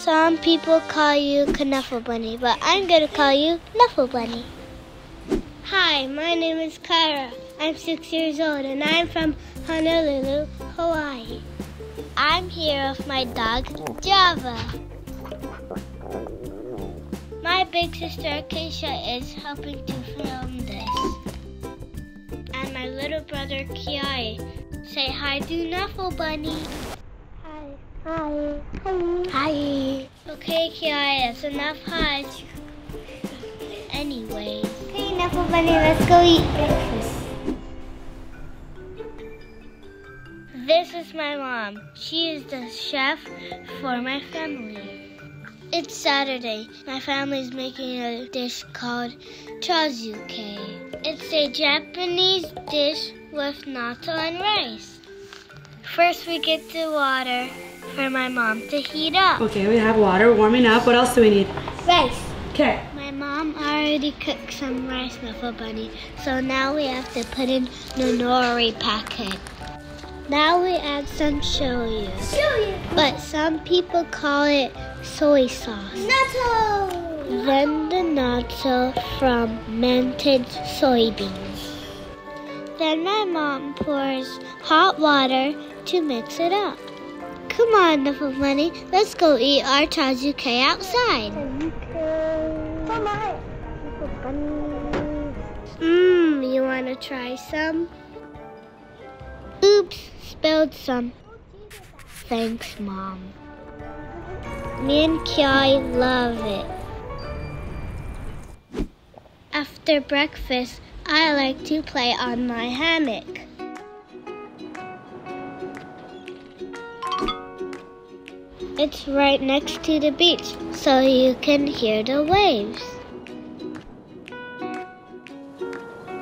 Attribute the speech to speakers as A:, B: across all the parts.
A: Some people call you Knuffle Bunny, but I'm gonna call you Knuffle Bunny. Hi, my name is Kiara. I'm 6 years old and I'm from Honolulu, Hawaii. I'm here with my dog, Java. My big sister, Acacia, is helping to film this. And my little brother, Kiara. Say hi to Knuffle Bunny. Hi. Hi. Hi. Hi. Okay, Kiara, that's enough highs. Anyways. Okay, Knuffle Bunny, let's go eat breakfast. This is my mom. She is the chef for my family. It's Saturday. My family's making a dish called chazuke. It's a Japanese dish with natto and rice. First, we get the water for my mom to heat up.
B: Okay, we have water warming up. What else do we need?
A: Rice.
B: Okay.
A: My mom already cooked some rice, Knuffle Bunny. So now we have to put in the nori packet. Now we add some shoyu. But some people call it soy sauce. Natto! Then the natto from melted soybeans. Then my mom pours hot water to mix it up. Come on, Knuffle Bunny, let's go eat our chazuke outside. Come on, Knuffle Bunny. You wanna try some? Oops, spilled some. Thanks, Mom. Me and Kiara love it. After breakfast, I like to play on my hammock. It's right next to the beach, so you can hear the waves.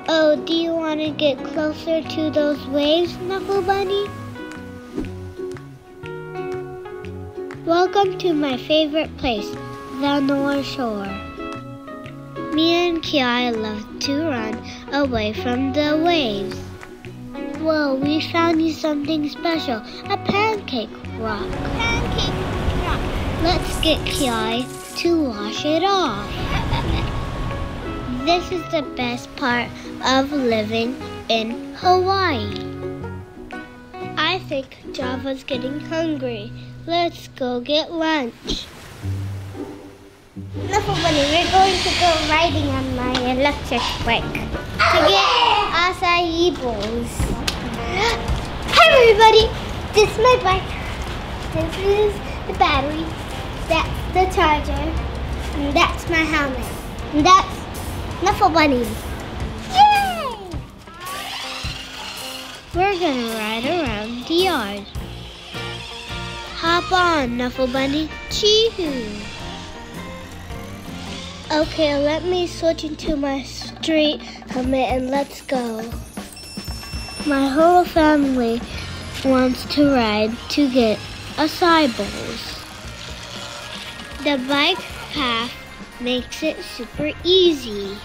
A: Oh, do you want to get closer to those waves, Knuffle Bunny? Welcome to my favorite place, the North Shore. Me and Kiara love to run away from the waves. Whoa, we found you something special, a pancake rock. Pancake rock. Let's get Kiara to wash it off. This is the best part of living in Hawaii. I think Java's getting hungry. Let's go get lunch. Knuffle Bunny, we're going to go riding on my electric bike to get acai bowls. Hi everybody, this is my bike. This is the battery. That's the charger. And that's my helmet. And that's Knuffle Bunny. Yay! We're gonna ride around the yard. Hop on, Knuffle Bunny. Chee-hoo. Okay, let me switch into my street helmet and let's go. My whole family wants to ride to get acai bowls. The bike path makes it super easy.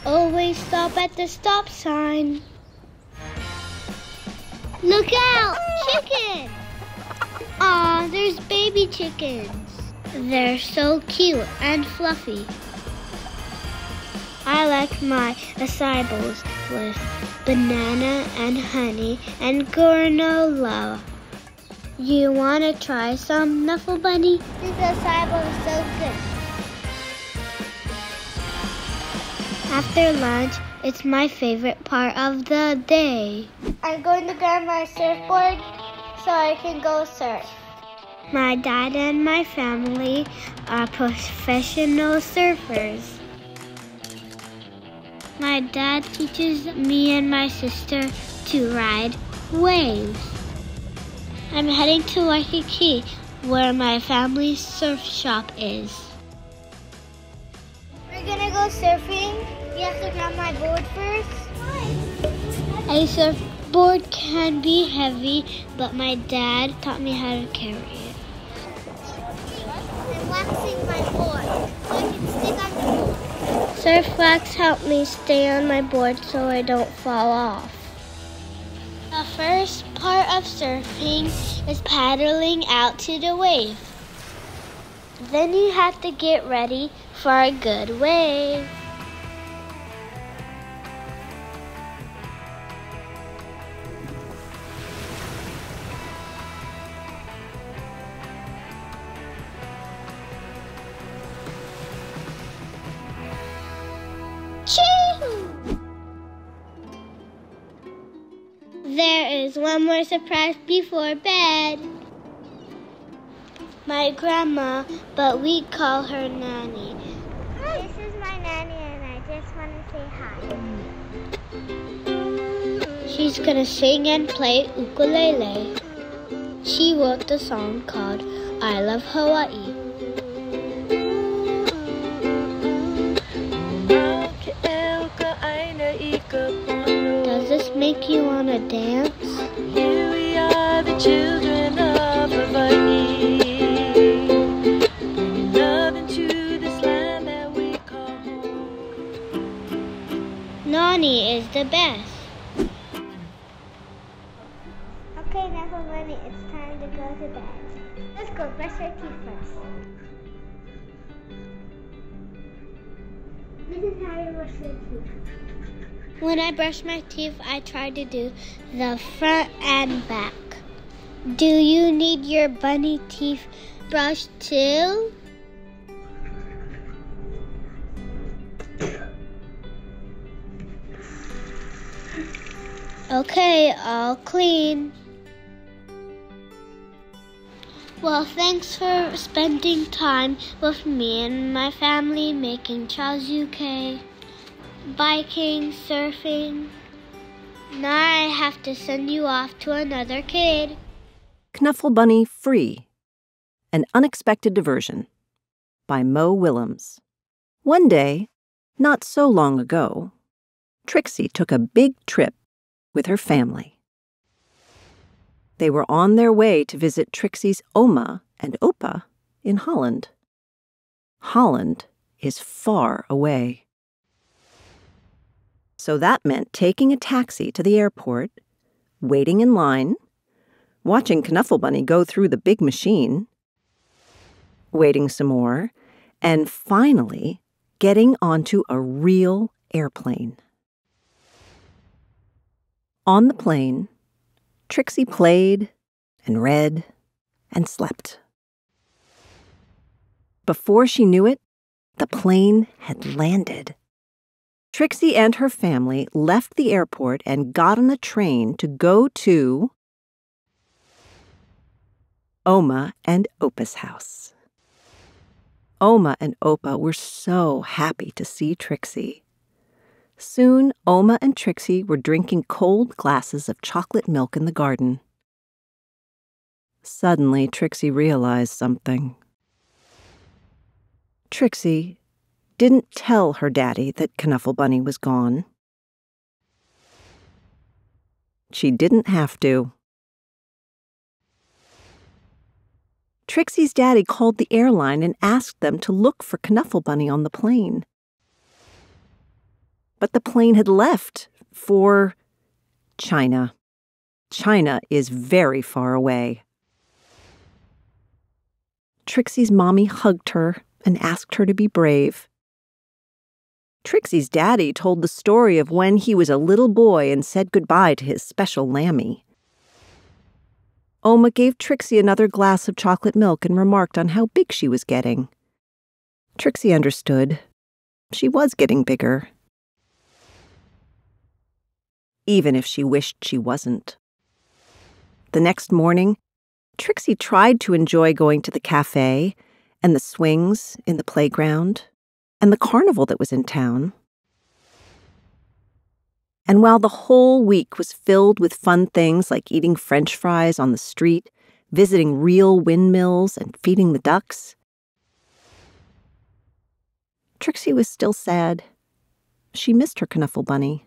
A: Always stop at the stop sign. Look out! Chicken! Aw, there's baby chickens. They're so cute and fluffy. I like my acai bowls with banana and honey and granola. You want to try some, Knuffle Bunny? This acai bowl is so good. After lunch, it's my favorite part of the day. I'm going to grab my surfboard so I can go surf. My dad and my family are professional surfers. My dad teaches me and my sister to ride waves. I'm heading to Waikiki, where my family's surf shop is. We're gonna go surfing. You have to grab my board first. A surfboard can be heavy, but my dad taught me how to carry it. I'm waxing my board so I can stick on the board. Surf wax helped me stay on my board so I don't fall off. The first part of surfing is paddling out to the wave. Then you have to get ready for a good wave. Chee! There is one more surprise before bed. My grandma, but we call her Nanny. This is my Nanny and I just want to say hi. She's gonna sing and play ukulele. She wrote the song called I Love Hawaii. Does this make you want to dance? Here we are, the children of Hawaii, bringing love into this land that we call home. Nani is the best. Okay, Knuffle Bunny, it's time to go to bed. Let's go brush our teeth first. This is how you brush your teeth. When I brush my teeth, I try to do the front and back. Do you need your bunny teeth brushed too? Okay, all clean. Well, thanks for spending time with me and my family making chazuke, biking, surfing. Now I have to send you off to another kid.
C: Knuffle Bunny Free, An Unexpected Diversion by Mo Willems. One day, not so long ago, Trixie took a big trip with her family. They were on their way to visit Trixie's Oma and Opa in Holland. Holland is far away. So that meant taking a taxi to the airport, waiting in line, watching Knuffle Bunny go through the big machine, waiting some more, and finally getting onto a real airplane. On the plane, Trixie played and read and slept. Before she knew it, the plane had landed. Trixie and her family left the airport and got on a train to go to Oma and Opa's house. Oma and Opa were so happy to see Trixie. Soon, Oma and Trixie were drinking cold glasses of chocolate milk in the garden. Suddenly, Trixie realized something. Trixie didn't tell her daddy that Knuffle Bunny was gone. She didn't have to. Trixie's daddy called the airline and asked them to look for Knuffle Bunny on the plane. But the plane had left for China. China is very far away. Trixie's mommy hugged her and asked her to be brave. Trixie's daddy told the story of when he was a little boy and said goodbye to his special lammy. Oma gave Trixie another glass of chocolate milk and remarked on how big she was getting. Trixie understood. She was getting bigger. Even if she wished she wasn't. The next morning, Trixie tried to enjoy going to the cafe and the swings in the playground and the carnival that was in town. And while the whole week was filled with fun things like eating French fries on the street, visiting real windmills, and feeding the ducks, Trixie was still sad. She missed her Knuffle Bunny.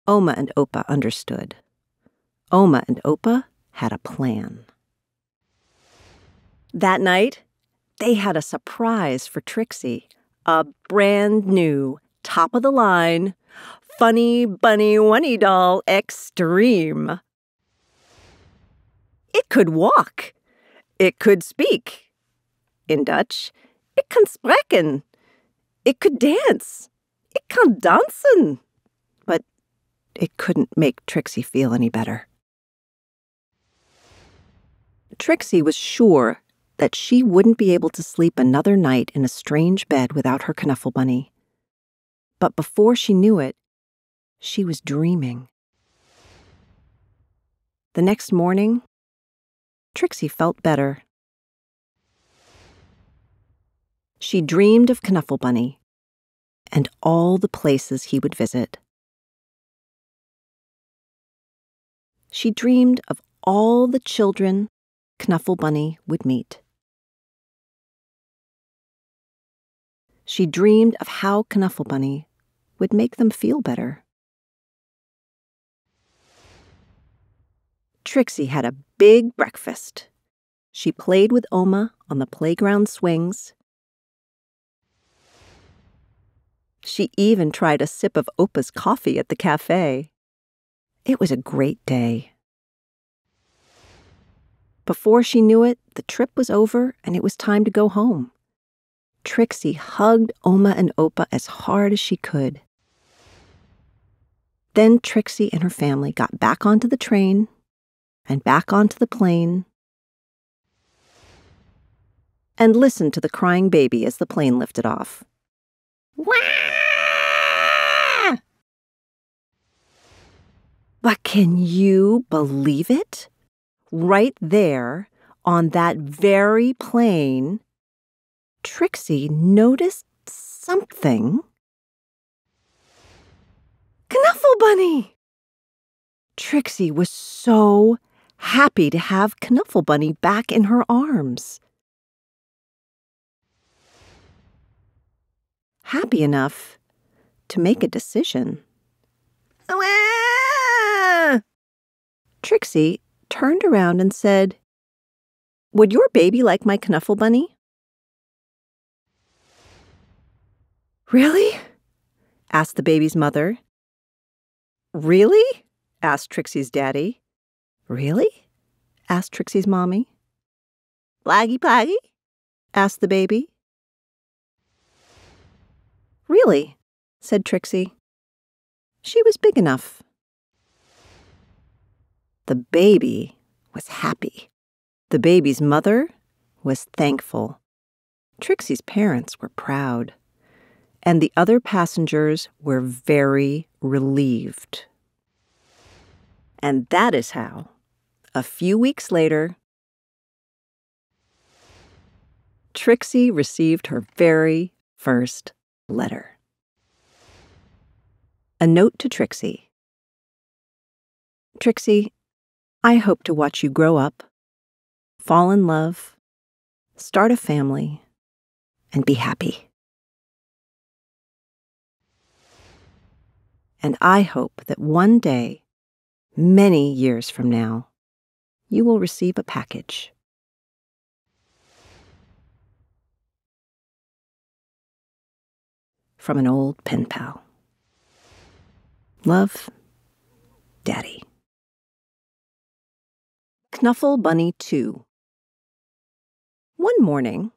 C: Oma and Opa understood. Oma and Opa had a plan. That night, they had a surprise for Trixie. A brand new, top-of-the-line, Funny Bunny Wunny Doll Extreme. It could walk. It could speak. in Dutch. Ik kan spreken. Ik could dance. Ik kan dansen. But it couldn't make Trixie feel any better. Trixie was sure that she wouldn't be able to sleep another night in a strange bed without her Knuffle Bunny. But before she knew it, she was dreaming. The next morning, Trixie felt better. She dreamed of Knuffle Bunny and all the places he would visit. She dreamed of all the children Knuffle Bunny would meet. She dreamed of how Knuffle Bunny would make them feel better. Trixie had a big breakfast. She played with Oma on the playground swings. She even tried a sip of Opa's coffee at the cafe. It was a great day. Before she knew it, the trip was over and it was time to go home. Trixie hugged Oma and Opa as hard as she could. Then Trixie and her family got back onto the train and back onto the plane and listened to the crying baby as the plane lifted off. Wah! But can you believe it? Right there, on that very plane, Trixie noticed something. Knuffle Bunny! Trixie was so happy to have Knuffle Bunny back in her arms. Happy enough to make a decision. Trixie turned around and said, "Would your baby like my Knuffle Bunny?" "Really?" asked the baby's mother. "Really?" asked Trixie's daddy. "Really?" asked Trixie's mommy. "Plaggy plaggy?" asked the baby. "Really?" said Trixie. She was big enough. The baby was happy. The baby's mother was thankful. Trixie's parents were proud. And the other passengers were very relieved. And that is how, a few weeks later, Trixie received her very first letter. A note to Trixie. Trixie, I hope to watch you grow up, fall in love, start a family, and be happy. And I hope that one day, many years from now, you will receive a package. From an old pen pal. Love, Daddy. Knuffle Bunny Too. One morning,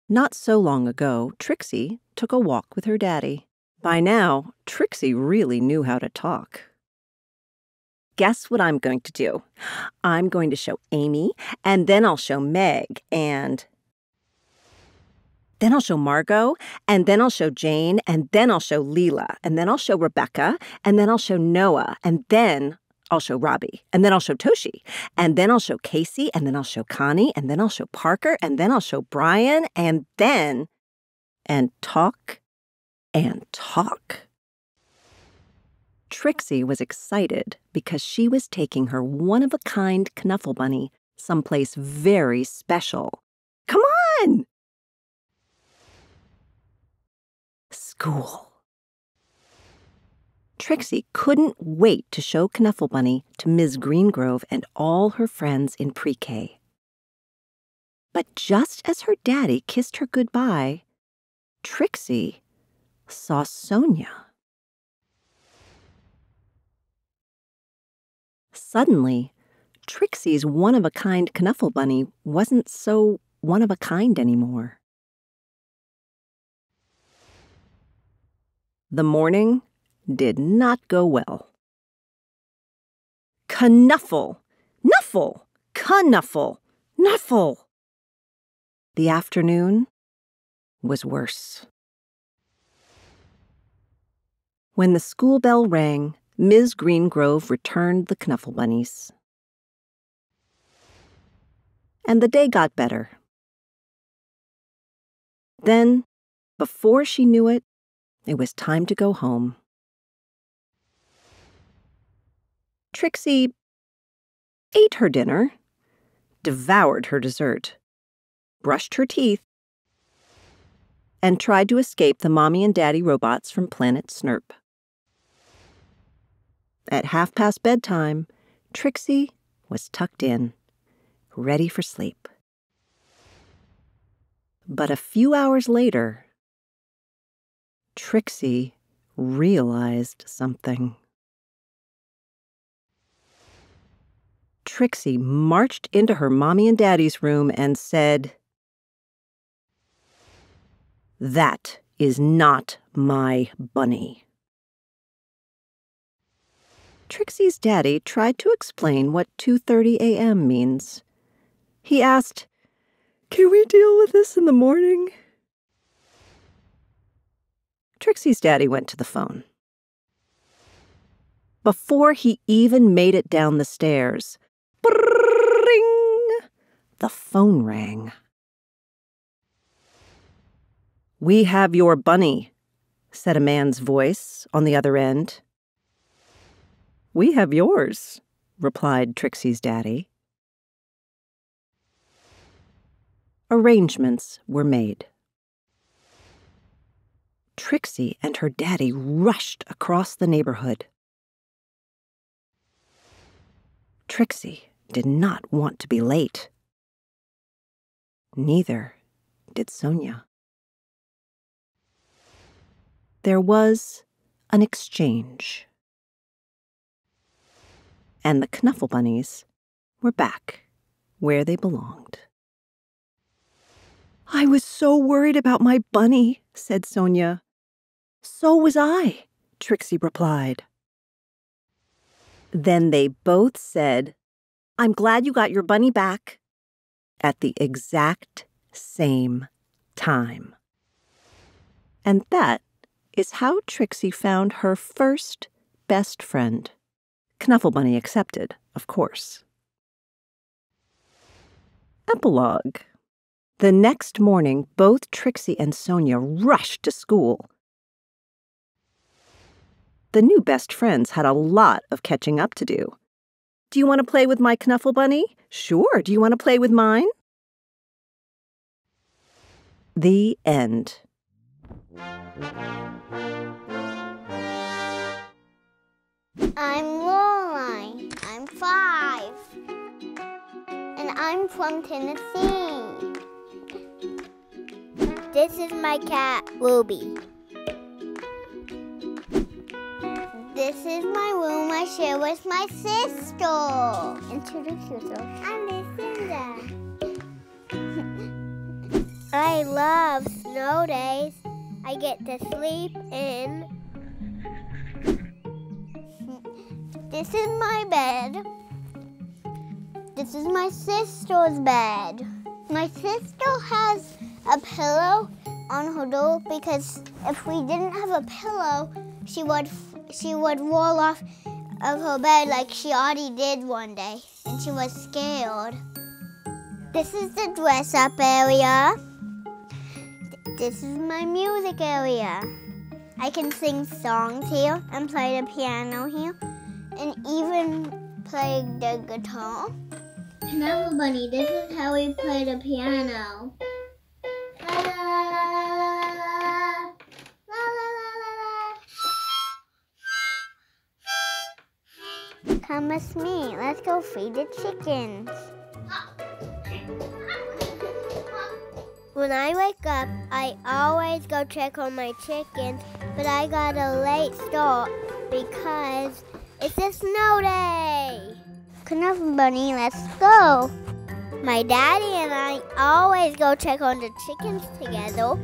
C: not so long ago, Trixie took a walk with her daddy. By now, Trixie really knew how to talk. Guess what I'm going to do? I'm going to show Amy, and then I'll show Meg, and then I'll show Margot, and then I'll show Jane, and then I'll show Leela, and then I'll show Rebecca, and then I'll show Noah, and then I'll show Robbie, and then I'll show Toshi, and then I'll show Casey, and then I'll show Connie, and then I'll show Parker, and then I'll show Brian, and then, and talk and talk. Trixie was excited because she was taking her one-of-a-kind Knuffle Bunny someplace very special. Come on! School. Trixie couldn't wait to show Knuffle Bunny to Ms. Greengrove and all her friends in pre-K. But just as her daddy kissed her goodbye, Trixie saw Sonia. Suddenly, Trixie's one-of-a-kind Knuffle Bunny wasn't so one-of-a-kind anymore. The morning did not go well. Knuffle, Knuffle, Knuffle, Knuffle. The afternoon was worse. When the school bell rang, Ms. Greengrove returned the Knuffle Bunnies. And the day got better. Then, before she knew it, it was time to go home. Trixie ate her dinner, devoured her dessert, brushed her teeth, and tried to escape the Mommy and Daddy robots from Planet Snurp. At past bedtime, Trixie was tucked in, ready for sleep. But a few hours later, Trixie realized something. Trixie marched into her Mommy and Daddy's room and said, "That is not my bunny." Trixie's daddy tried to explain what 2:30 a.m. means. He asked, "Can we deal with this in the morning?" Trixie's daddy went to the phone. Before he even made it down the stairs, brrrring, the phone rang. "We have your bunny," said a man's voice on the other end. "We have yours," replied Trixie's daddy. Arrangements were made. Trixie and her daddy rushed across the neighborhood. Trixie did not want to be late. Neither did Sonia. There was an exchange. And the Knuffle Bunnies were back where they belonged. "I was so worried about my bunny," said Sonia. "So was I," Trixie replied. Then they both said, "I'm glad you got your bunny back," at the exact same time. And that is how Trixie found her first best friend. Knuffle Bunny accepted, of course. Epilogue. The next morning, both Trixie and Sonia rushed to school. The new best friends had a lot of catching up to do. "Do you want to play with my Knuffle Bunny?" "Sure. Do you want to play with mine?" The end.
A: I'm Lauren. I'm 5. And I'm from Tennessee. This is my cat, Ruby. This is my room I share with my sister. Introduce yourself. I'm Lucinda. I love snow days. I get to sleep in. This is my bed. This is my sister's bed. My sister has a pillow on her door because if we didn't have a pillow, she would roll off of her bed like she already did one day, and she was scared. This is the dress-up area. This is my music area. I can sing songs here and play the piano here, and even play the guitar. Knuffle Bunny, this is how we play the piano. La la la la la la la la la. Come with me. Let's go feed the chickens. When I wake up, I always go check on my chickens, but I got a late start because it's a snow day. Knuffle Bunny, let's go. My daddy and I always go check on the chickens together.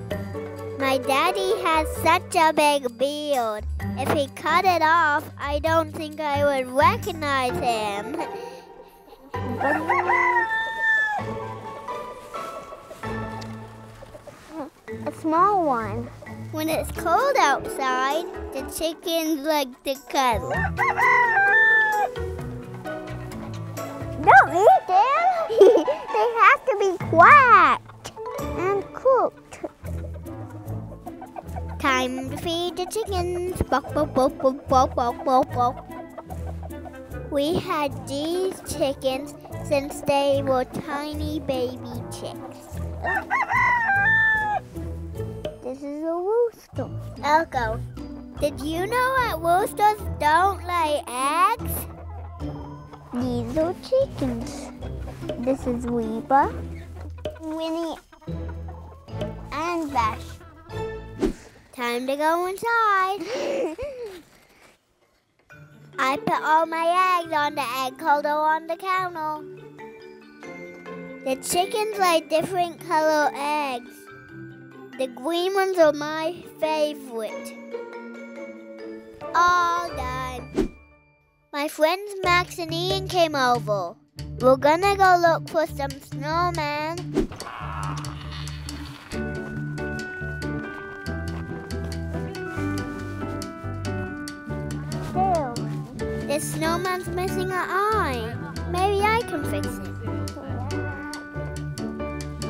A: My daddy has such a big beard. If he cut it off, I don't think I would recognize him. A small one. When it's cold outside, the chickens like to cuddle. Don't eat them! They have to be quacked and cooked. Time to feed the chickens. Bok, bok, bok, bok, bok, bok, bok, bok. We had these chickens since they were tiny baby chicks. This is a rooster. Elko, did you know that roosters don't lay eggs? These are chickens. This is Reba, Winnie, and Bash. Time to go inside. I put all my eggs on the egg holder on the counter. The chickens lay different color eggs. The green ones are my favorite. All done. My friends Max and Ian came over. We're gonna go look for some snowmen. The snowman's missing an eye. Maybe I can fix it.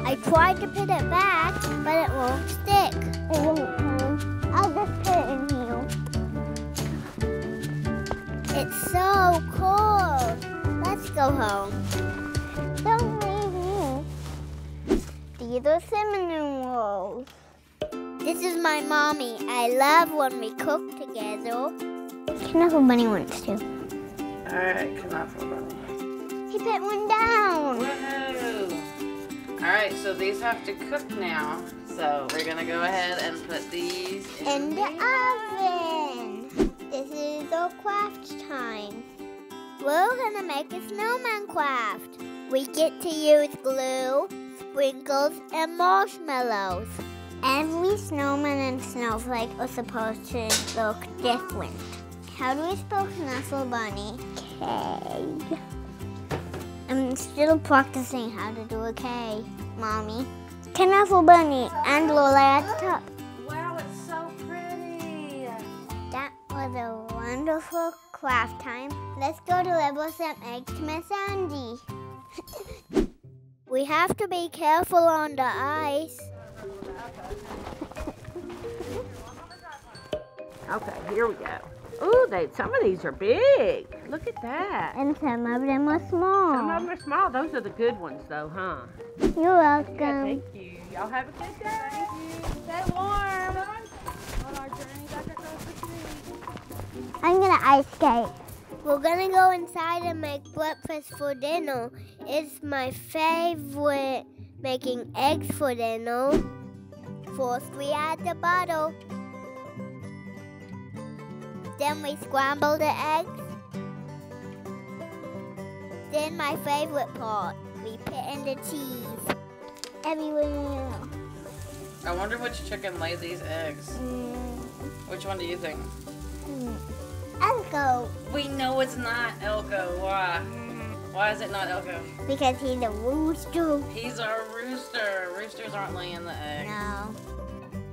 A: I tried to put it back, but it won't stick. It won't. I'll just put it in here. It's so cold. Let's go home. Don't leave me. These are cinnamon rolls. This is my mommy. I love when we cook together. Knuffle Bunny wants to.
D: Alright, Knuffle Bunny.
A: He put one down.
D: Woohoo! Alright, so these have to cook now. So we're gonna go ahead and put these
A: in the oven. This is our craft time. We're gonna make a snowman craft. We get to use glue, sprinkles, and marshmallows. Every snowman and snowflake are supposed to look different. How do we spell Knuffle Bunny? K. I'm still practicing how to do a K, Mommy. Knuffle Bunny and Lola at the top.
D: Wow, it's so pretty.
A: That was a wonderful craft time. Let's go deliver some eggs to Miss Andy. We have to be careful on the ice.
D: Okay, here we go. Ooh, some of these are big. Look at that.
A: And some of them are small.
D: Some of them are small. Those are the good ones, though, huh?
A: You're welcome.
D: Yeah, thank you. Y'all have a good day. Thank you. Stay warm. On our journey back across the street.
A: I'm gonna ice skate. We're gonna go inside and make breakfast for dinner. It's my favorite, making eggs for dinner. First we add the butter. Then we scramble the eggs. Then my favorite part, we put in the cheese. Everywhere.
D: I wonder which chicken laid these eggs. Which one do you think?
A: Elko.
D: We know it's not Elko. Why? Why is it not Elko?
A: Because he's a rooster.
D: He's a rooster. Roosters aren't laying the eggs.
A: No.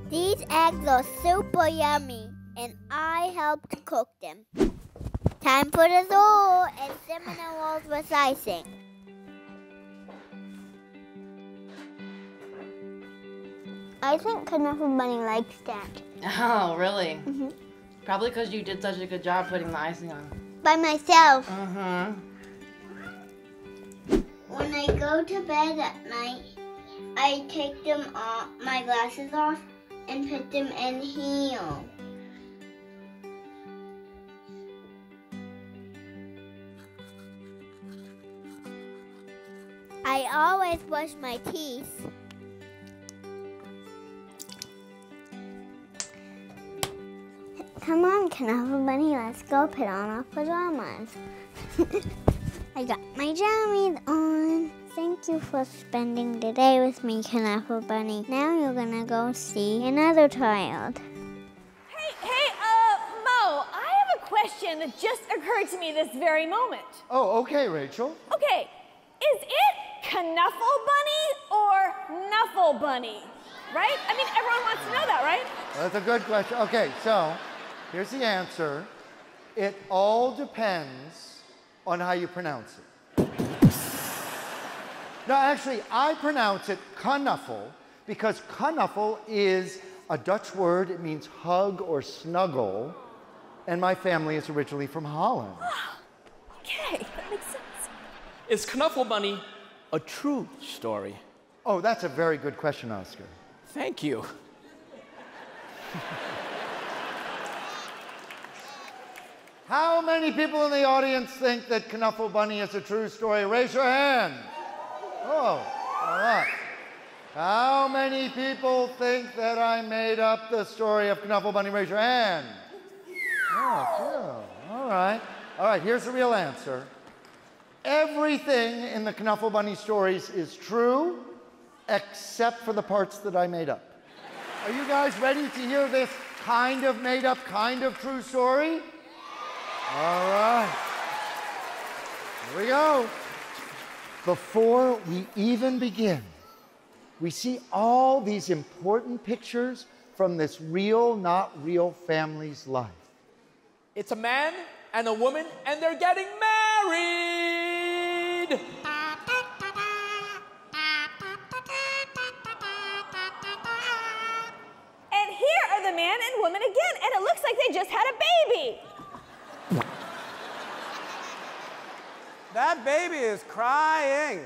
A: These eggs are super yummy, and I helped cook them. Time for the door and cinnamon rolls with icing. I think Knuffle Bunny likes that.
D: Oh, really? Mm-hmm. Probably because you did such a good job putting the icing on.
A: By myself.
D: Mm-hmm.
A: When I go to bed at night, I take them off, my glasses off, and put them in here. I always brush my teeth. Come on, Knuffle Bunny, let's go put on our pajamas. I got my jammies on. Thank you for spending the day with me, Knuffle Bunny. Now you're gonna go see another child.
E: Hey, Mo, I have a question that just occurred to me this very moment.
F: Oh, okay, Rachel.
E: Okay, is it Knuffle Bunny or Knuffle Bunny? Right? I mean, everyone wants to know that, right?
F: That's a good question. Okay, so here's the answer. It all depends on how you pronounce it. No, actually, I pronounce it Knuffle because Knuffle is a Dutch word. It means hug or snuggle. And my family is originally from Holland.
E: Okay, that makes sense.
G: Is Knuffle Bunny a true story?
F: Oh, that's a very good question, Oscar.
G: Thank you.
F: How many people in the audience think that Knuffle Bunny is a true story? Raise your hand. Oh, all right. How many people think that I made up the story of Knuffle Bunny? Raise your hand. Oh, cool. All right. All right, here's the real answer. Everything in the Knuffle Bunny stories is true, except for the parts that I made up. Are you guys ready to hear this kind of made up, kind of true story? All right. Here we go. Before we even begin, we see all these important pictures from this real, not real family's life.
G: It's a man and a woman, and they're getting married.
E: And here are the man and woman again, and it looks like they just had a baby.
H: That baby is crying.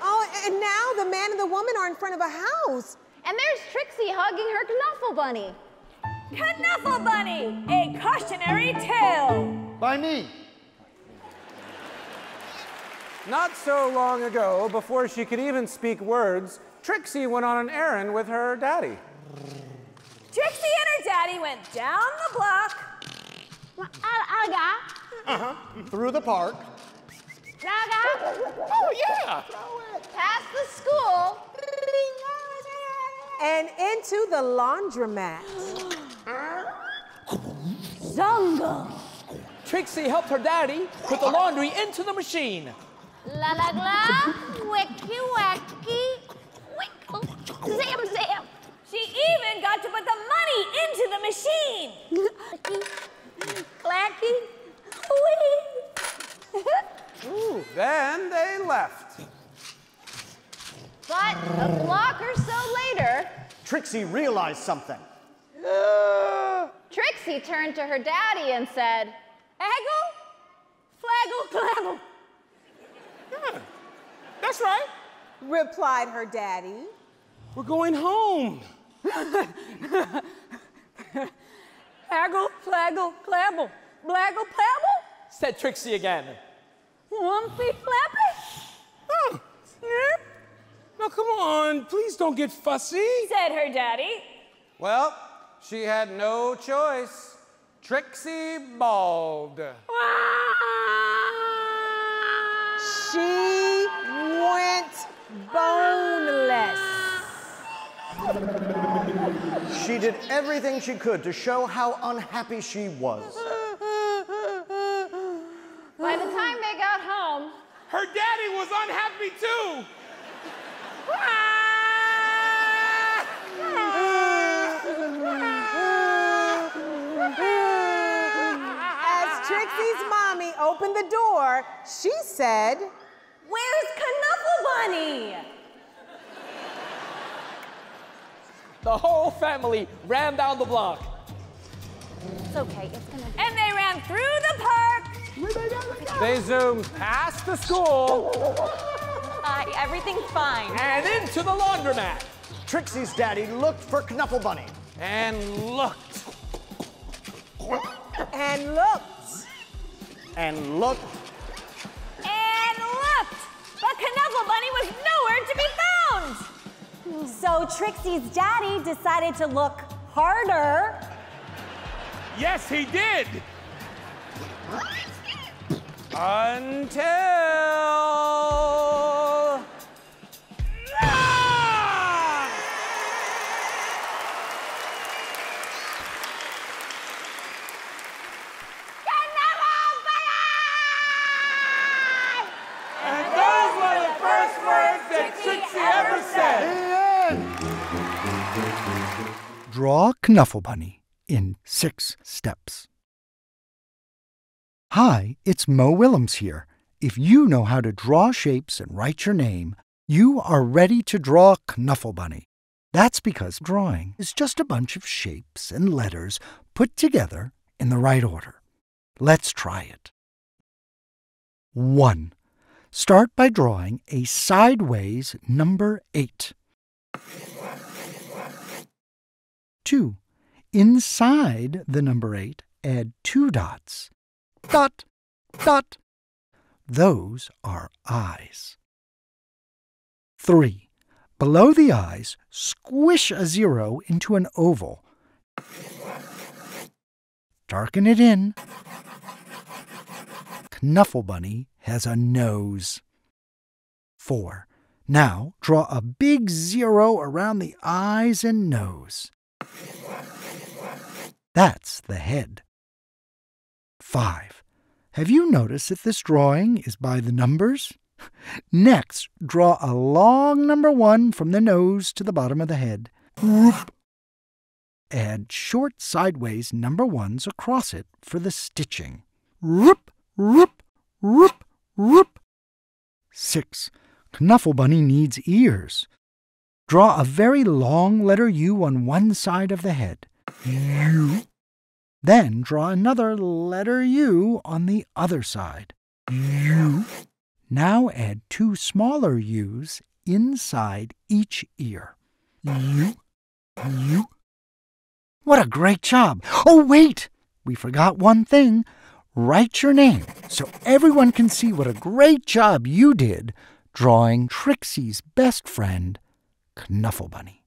I: Oh, and now the man and the woman are in front of a house.
E: And there's Trixie hugging her Knuffle Bunny. Knuffle Bunny, a cautionary tale.
F: By me.
H: Not so long ago, before she could even speak words, Trixie went on an errand with her daddy.
E: Trixie and her daddy went down the block.
F: Through the park.
G: Oh, yeah.
E: Past the school.
I: And into the laundromat.
E: Zunga.
G: Trixie helped her daddy put the laundry into the machine.
E: La la la, wicky wacky, wickle, zam zam. She even got to put the money into the machine. Clacky, wee.
H: Ooh, then they left.
E: But a block or so later,
J: Trixie realized something.
E: Trixie turned to her daddy and said, "Haggle, flaggle, flaggle."
G: Yeah, that's right.
I: Replied her daddy.
G: We're going home.
E: Haggle, flaggle, clabble, blaggle, plabble.
G: Said Trixie again.
E: Lumpy, flappy.
G: Oh, snap. Now, come on. Please don't get fussy.
E: Said her daddy.
H: Well, she had no choice. Trixie bawled.
I: She went boneless.
J: She did everything she could to show how unhappy she was.
E: By the time they got home,
G: Her daddy was unhappy too.
I: As Trixie's mommy opened the door, she said,
E: "Where's Knuffle Bunny?"
G: The whole family ran down the block.
E: It's okay, it's gonna. And they ran through the park.
H: They zoomed past the school.
E: Everything's fine.
G: And into the laundromat.
J: Trixie's daddy looked for Knuffle Bunny.
H: And looked.
I: and looked.
J: And looked.
E: And looked, but Knuffle Bunny was nowhere to be found. So Trixie's daddy decided to look harder.
G: Yes, he did.
H: Until...
G: And those were the first words that Trixie ever said.
K: Draw Knuffle Bunny in 6 steps. Hi, it's Mo Willems here. If you know how to draw shapes and write your name, you are ready to draw Knuffle Bunny. That's because drawing is just a bunch of shapes and letters put together in the right order. Let's try it. 1. Start by drawing a sideways number 8. 2. Inside the number 8, add 2 dots. Dot, dot. Those are eyes. 3. Below the eyes, squish a 0 into an oval. Darken it in. Knuffle Bunny has a nose. 4. Now draw a big 0 around the eyes and nose. That's the head. 5. Have you noticed that this drawing is by the numbers? Next, draw a long number 1 from the nose to the bottom of the head. Whoop. Add short sideways number 1s across it for the stitching. Whoop, whoop, whoop, whoop. 6. Knuffle Bunny needs ears. Draw a very long letter U on one side of the head. U. Then draw another letter U on the other side. U. Now add 2 smaller U's inside each ear. U. U. What a great job! Oh, wait! We forgot one thing. Write your name so everyone can see what a great job you did drawing Trixie's best friend, Knuffle Bunny.